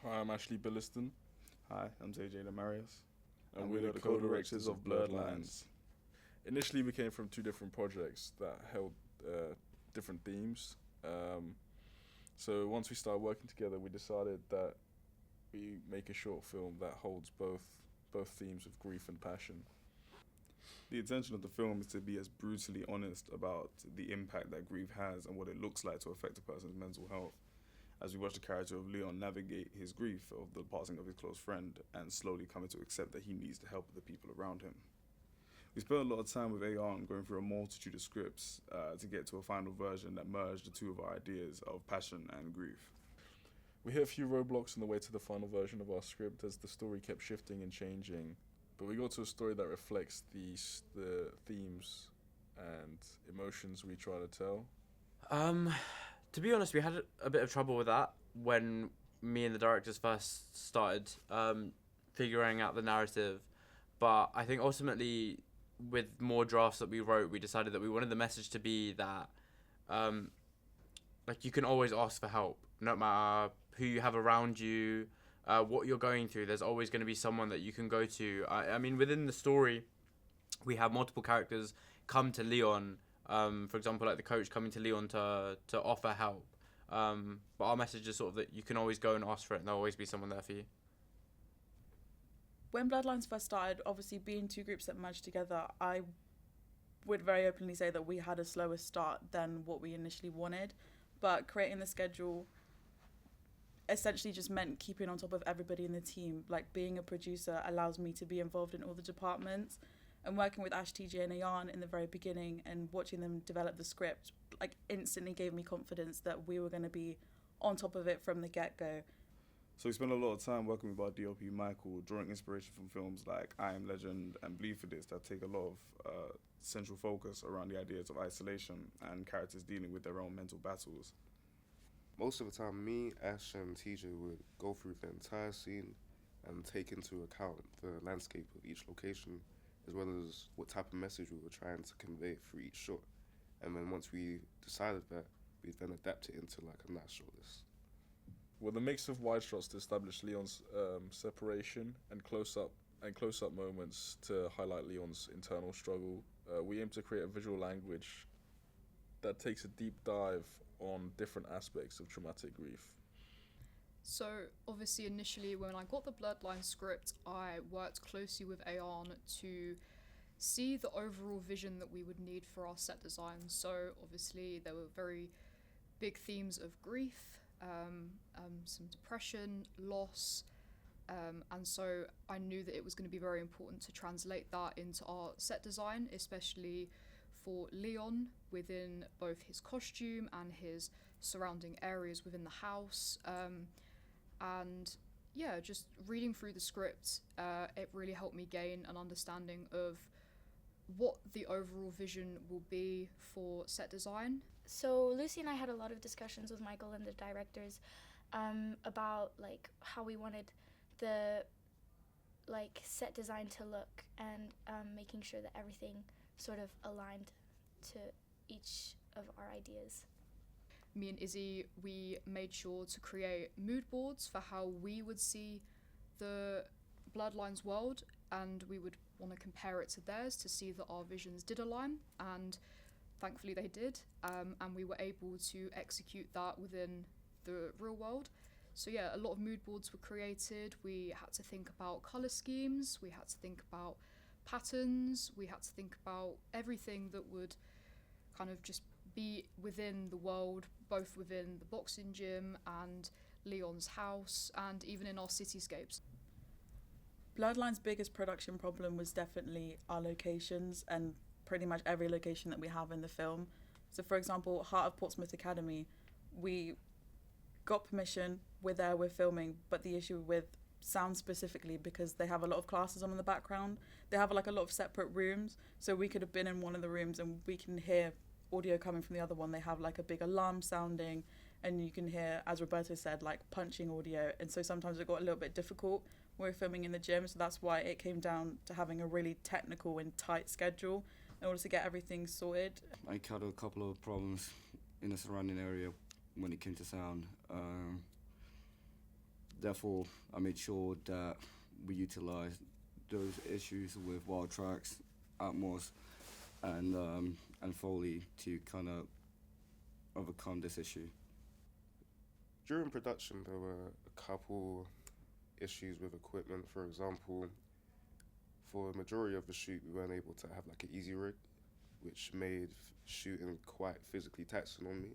Hi, I'm Ashley Billiston, Hi, I'm JJ Demarius. and we're the co-directors of Blurred Lines. Initially, we came from two different projects that held different themes. So once we started working together, we decided that we make a short film that holds both themes of grief and passion. The intention of the film is to be as brutally honest about the impact that grief has and what it looks like to affect a person's mental health. As we watch the character of Leon navigate his grief of the passing of his close friend and slowly coming to accept that he needs the help of the people around him. We spent a lot of time with Ayan going through a multitude of scripts to get to a final version that merged the two of our ideas of passion and grief. We hit a few roadblocks on the way to the final version of our script as the story kept shifting and changing, but we got to a story that reflects the themes and emotions we try to tell. To be honest, we had a bit of trouble with that when me and the directors first started figuring out the narrative. But I think ultimately, with more drafts that we wrote, we decided that we wanted the message to be that, like, you can always ask for help, no matter who you have around you, what you're going through. There's always going to be someone that you can go to. I mean, within the story, we have multiple characters come to Leon. For example, like the coach coming to Leon to offer help. But our message is sort of that you can always go and ask for it, and there'll always be someone there for you. When Bloodlines first started, obviously being two groups that merged together, I would very openly say that we had a slower start than what we initially wanted. But creating the schedule essentially just meant keeping on top of everybody in the team. Like, being a producer allows me to be involved in all the departments. And working with Ash, TJ and Ayan in the very beginning and watching them develop the script, like, instantly gave me confidence that we were going to be on top of it from the get-go. So we spent a lot of time working with our DOP Michael, drawing inspiration from films like I Am Legend and Bleed for This that take a lot of central focus around the ideas of isolation and characters dealing with their own mental battles. Most of the time, me, Ash, and TJ would go through the entire scene and take into account the landscape of each location, as well as what type of message we were trying to convey through each shot. And then once we decided that, we then adapt it into like a nice short list. With a mix of wide shots to establish Leon's separation and close-up moments to highlight Leon's internal struggle, we aim to create a visual language that takes a deep dive on different aspects of traumatic grief. So obviously initially when I got the Bloodline script, I worked closely with Ayan to see the overall vision that we would need for our set design. So obviously there were very big themes of grief, some depression, loss, and so I knew that it was going to be very important to translate that into our set design, especially for Leon within both his costume and his surrounding areas within the house. And yeah, just reading through the script, it really helped me gain an understanding of what the overall vision will be for set design. So Lucy and I had a lot of discussions with Michael and the directors about like how we wanted the like set design to look, and making sure that everything sort of aligned to each of our ideas. Me and Izzy, we made sure to create mood boards for how we would see the Bloodlines world, and we would want to compare it to theirs to see that our visions did align, and thankfully they did, and we were able to execute that within the real world. So yeah, a lot of mood boards were created. We had to think about colour schemes, we had to think about patterns, we had to think about everything that would kind of just be within the world, both within the boxing gym and Leon's house, and even in our cityscapes. Bloodline's biggest production problem was definitely our locations and pretty much every location that we have in the film. So for example, Heart of Portsmouth Academy, we got permission, we're there, we're filming, but the issue with sound specifically, because they have a lot of classes on in the background, they have like a lot of separate rooms, so we could have been in one of the rooms and we can hear audio coming from the other one. They have like a big alarm sounding, and you can hear, as Roberto said, like punching audio, and so sometimes it got a little bit difficult when we were filming in the gym. So that's why it came down to having a really technical and tight schedule in order to get everything sorted. I had a couple of problems in the surrounding area when it came to sound. therefore, I made sure that we utilised those issues with wild tracks, Atmos, and Foley to kind of overcome this issue. During production, there were a couple issues with equipment. For example, for a majority of the shoot, we weren't able to have like an easy rig, which made shooting quite physically taxing on me.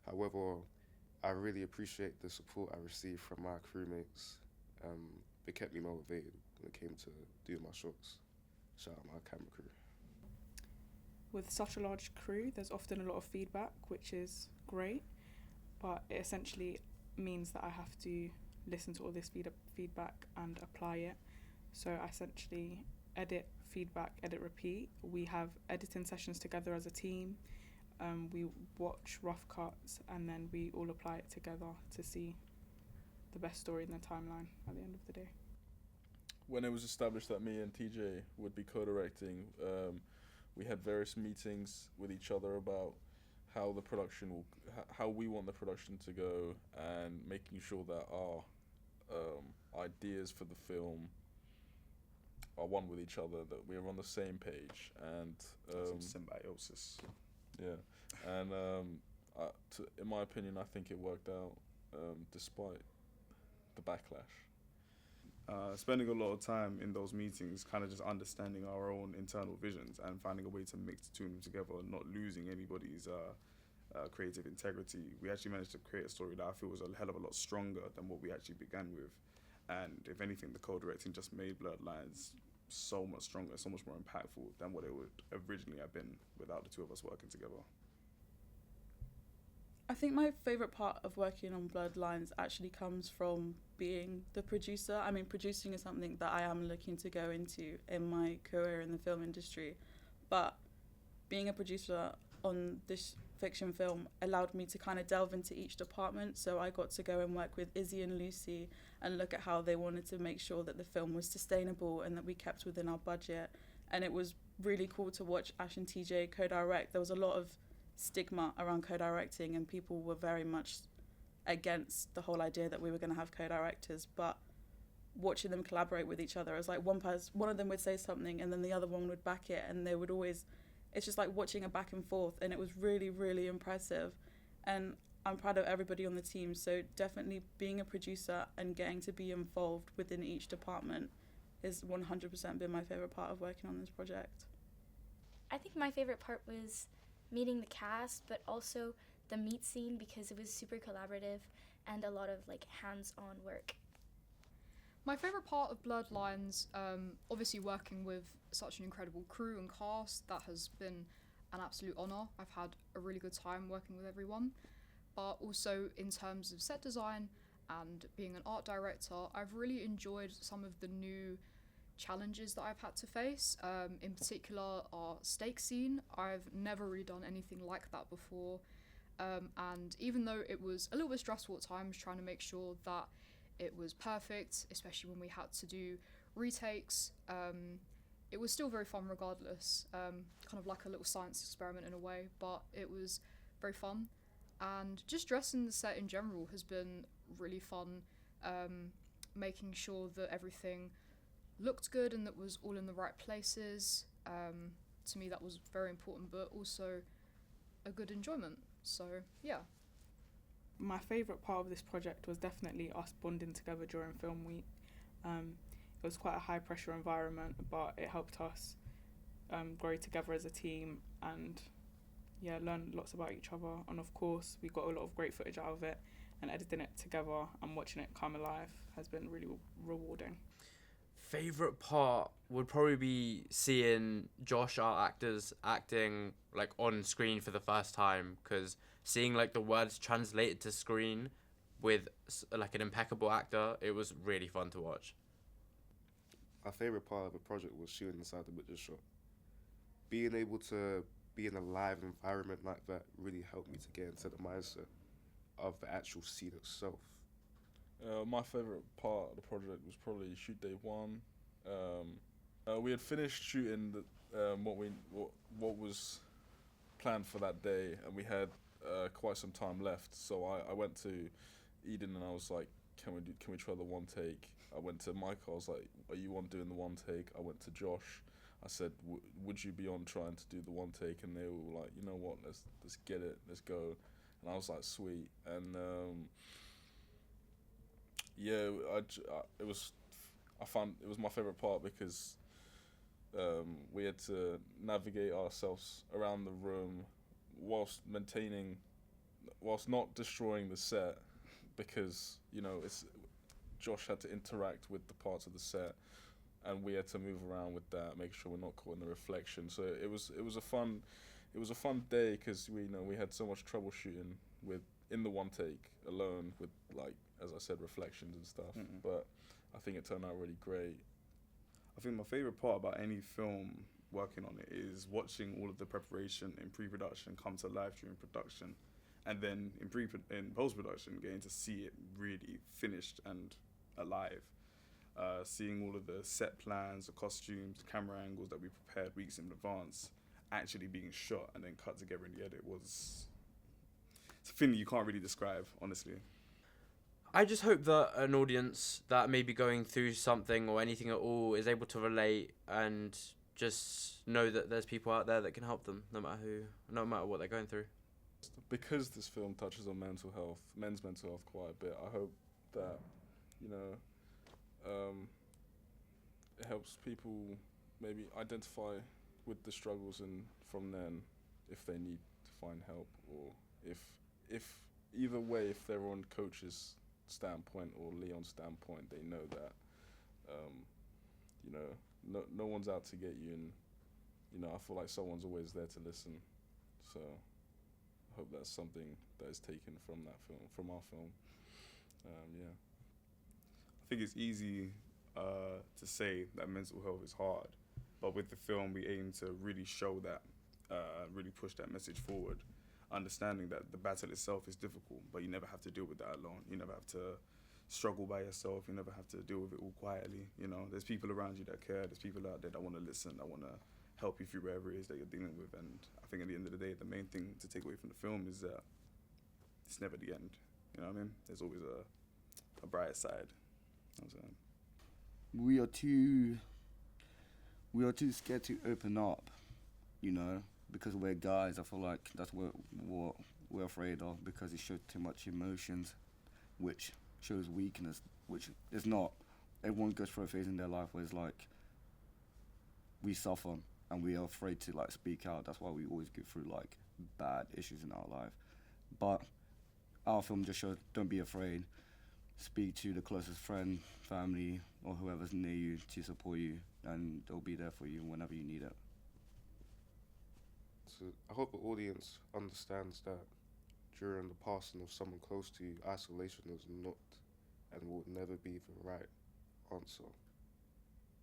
However, I really appreciate the support I received from my crewmates. They kept me motivated when it came to doing my shots. Shout out my camera crew. With such a large crew, there's often a lot of feedback, which is great, but it essentially means that I have to listen to all this feedback and apply it. So I essentially edit, feedback, edit, repeat. We have editing sessions together as a team. We watch rough cuts and then we all apply it together to see the best story in the timeline at the end of the day. When it was established that me and TJ would be co-directing, we had various meetings with each other about how the production will, how we want the production to go, and making sure that our ideas for the film are one with each other, that we're on the same page, and symbiosis. Yeah, and in my opinion, I think it worked out despite the backlash. Spending a lot of time in those meetings, kind of just understanding our own internal visions and finding a way to mix the two of them together, not losing anybody's creative integrity. We actually managed to create a story that I feel was a hell of a lot stronger than what we actually began with. And if anything, the co-directing just made Bloodlines so much stronger, so much more impactful than what it would originally have been without the two of us working together. I think my favourite part of working on Bloodlines actually comes from being the producer. I mean, producing is something that I am looking to go into in my career in the film industry, but being a producer on this fiction film allowed me to kind of delve into each department. So I got to go and work with Izzy and Lucy and look at how they wanted to make sure that the film was sustainable and that we kept within our budget. And it was really cool to watch Ash and TJ co-direct. There was a lot of stigma around co-directing and people were very much against the whole idea that we were going to have co-directors, but watching them collaborate with each other, it was like one of them would say something and then the other one would back it, and they would always, it's just like watching a back and forth, and it was really, really impressive. And I'm proud of everybody on the team, so definitely being a producer and getting to be involved within each department is 100% been my favourite part of working on this project. I think my favorite part was meeting the cast, but also the meet scene, because it was super collaborative and a lot of like hands-on work. My favourite part of Bloodlines, obviously working with such an incredible crew and cast, that has been an absolute honour. I've had a really good time working with everyone, but also in terms of set design and being an art director, I've really enjoyed some of the new challenges that I've had to face, in particular our stake scene. I've never really done anything like that before, and even though it was a little bit stressful at times trying to make sure that it was perfect, especially when we had to do retakes, it was still very fun regardless, kind of like a little science experiment in a way, but it was very fun. And just dressing the set in general has been really fun, making sure that everything looked good and that was all in the right places. To me that was very important, but also a good enjoyment. So yeah. My favourite part of this project was definitely us bonding together during film week. It was quite a high pressure environment, but it helped us grow together as a team and learn lots about each other. And of course we got a lot of great footage out of it, and editing it together and watching it come alive has been really rewarding. Favorite part would probably be seeing Josh, our actors, acting like on screen for the first time, because seeing like the words translated to screen with like an impeccable actor, it was really fun to watch. My favourite part of the project was shooting inside the Witcher shop. Being able to be in a live environment like that really helped me to get into the mindset of the actual scene itself. My favourite part of the project was probably shoot day one. We had finished shooting what was planned for that day, and we had quite some time left. So I went to Eden and I was like, can we try the one take? I went to Mike. I was like, are you on doing the one take? I went to Josh. I said, would you be on trying to do the one take? And they were like, you know what, let's get it, let's go. And I was like, sweet. And yeah, I found it was my favorite part because we had to navigate ourselves around the room whilst not destroying the set, because Josh had to interact with the parts of the set, and we had to move around with that, make sure we're not caught in the reflection. So it was a fun day, because we had so much troubleshooting in the one take alone with, like, as I said, reflections and stuff. Mm-mm. But I think it turned out really great. I think my favorite part about any film working on it is watching all of the preparation in pre-production come to life during production, and then in post-production getting to see it really finished and alive. Seeing all of the set plans, the costumes, the camera angles that we prepared weeks in advance actually being shot and then cut together in the edit it's a thing that you can't really describe, honestly. I just hope that an audience that may be going through something or anything at all is able to relate and just know that there's people out there that can help them, no matter what they're going through. Because this film touches on men's mental health quite a bit, I hope that it helps people maybe identify with the struggles, and from then, if they need to find help, or if either way, if they're on Coach's standpoint or Leon's standpoint, they know that no one's out to get you, and I feel like someone's always there to listen. So I hope that's something that is taken from that film, from our film. Yeah. I think it's easy to say that mental health is hard, but with the film we aim to really show that, really push that message forward, understanding that the battle itself is difficult, but you never have to deal with that alone. You never have to struggle by yourself. You never have to deal with it all quietly. There's people around you that care. There's people out there that want to listen, that want to help you through whatever it is that you're dealing with. And I think at the end of the day, the main thing to take away from the film is that it's never the end. You know what I mean? There's always a brighter side. You know what I'm saying? We are too scared to open up, because we're guys. I feel like that's what we're afraid of, because it shows too much emotions, which shows weakness, which is not. Everyone goes through a phase in their life where it's like we suffer and we are afraid to speak out. That's why we always go through bad issues in our life. But our film just shows, don't be afraid. Speak to the closest friend, family, or whoever's near you to support you, and they'll be there for you whenever you need it. So I hope the audience understands that during the passing of someone close to you, isolation is not and will never be the right answer.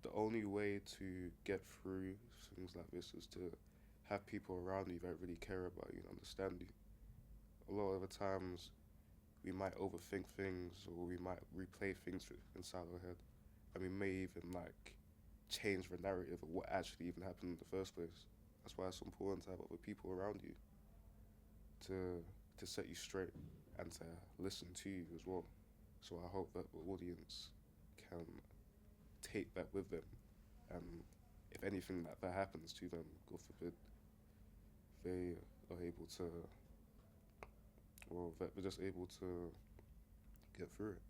The only way to get through things like this is to have people around you that really care about you and understand you. A lot of the times we might overthink things, or we might replay things inside our head, and we may even change the narrative of what actually even happened in the first place. That's why it's important to have other people around you to set you straight and to listen to you as well. So I hope that the audience can take that with them, and if anything that happens to them, God forbid, they are able to, or that they're just able to get through it.